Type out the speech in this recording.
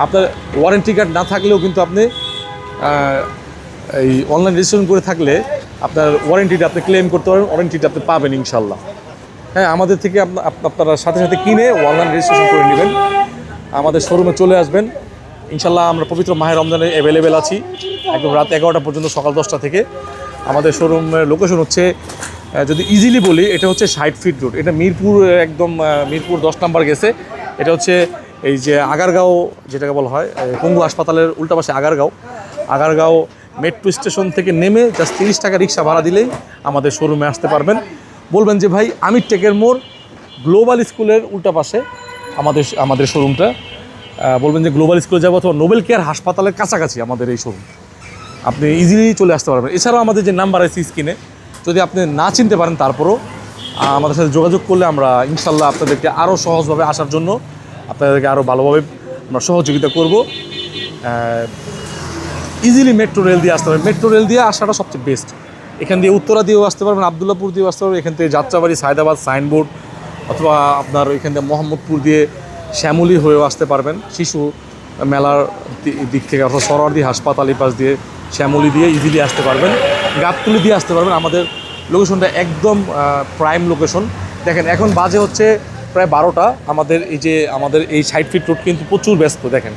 আপনার warranty card না থাকলেও কিন্তু আপনি এই অনলাইন রেজিস্ট্রেশন করে থাকলে আপনার ওয়ারেন্টিটা আপনি ক্লেম করতে পারবেন, ওয়ারেন্টিটা আপনি পাবেন ইনশাল্লাহ। হ্যাঁ, আমাদের থেকে আপনারা সাথে সাথে কিনে অনলাইন রেজিস্ট্রেশন করে নেবেন, আমাদের শোরুমে চলে আসবেন ইনশাল্লাহ। আমরা পবিত্র মাহে রমজানে অ্যাভেলেবেল আছি একদম রাত 11টা পর্যন্ত, সকাল 10টা থেকে। আমাদের শোরুমের লোকেশন হচ্ছে, যদি ইজিলি বলি, এটা হচ্ছে 60 ফিট রোড। এটা মিরপুর, একদম মিরপুর 10 নম্বর গেছে। এটা হচ্ছে এই যে আগারগাঁও যেটাকে বলা হয়, পঙ্গু হাসপাতালের উল্টা পাশে আগারগাঁও মেট্রো স্টেশন থেকে নেমে জাস্ট 30 টাকা রিক্সা ভাড়া দিলেই আমাদের শোরুমে আসতে পারবেন। বলবেন যে ভাই আমির টেকের মোড় গ্লোবাল স্কুলের উল্টা পাশে আমাদের শোরুমটা। বলবেন যে গ্লোবাল স্কুলে যাবো অথবা নোবেল কেয়ার হাসপাতালের কাছাকাছি আমাদের এই শোরুম, আপনি ইজিলি চলে আসতে পারবেন। এছাড়াও আমাদের যে নাম্বার আছে স্ক্রিনে, যদি আপনি না চিনতে পারেন তারপরও আমাদের সাথে যোগাযোগ করলে আমরা ইনশাল্লাহ আপনাদেরকে আরও সহজভাবে আসার জন্য আপনাদেরকে আরও ভালোভাবে আমরা সহযোগিতা করব। ইজিলি মেট্রো রেল দিয়ে আসতে পারবেন, মেট্রো রেল দিয়ে আসাটা সবচেয়ে বেস্ট। এখান দিয়ে উত্তরা দিয়েও আসতে পারবেন, আবদুল্লাপুর দিয়েও আসতে পারবেন, এখান থেকে যাত্রাবাড়ি, সায়দাবাদ, সাইনবোর্ড, অথবা আপনার এখান থেকে মোহাম্মদপুর দিয়ে শ্যামলী হয়েও আসতে পারবেন শিশু মেলার দিক থেকে, অথবা সরোয়ার্দী হাসপাতাল পাশ দিয়ে শ্যামলী দিয়ে ইজিলি আসতে পারবেন, গাবতলী দিয়ে আসতে পারবেন। আমাদের লোকেশনটা একদম প্রাইম লোকেশন। দেখেন এখন বাজে হচ্ছে প্রায় 12টা। আমাদের এই 60 ফিট রোড কিন্তু প্রচুর ব্যস্ত দেখেন।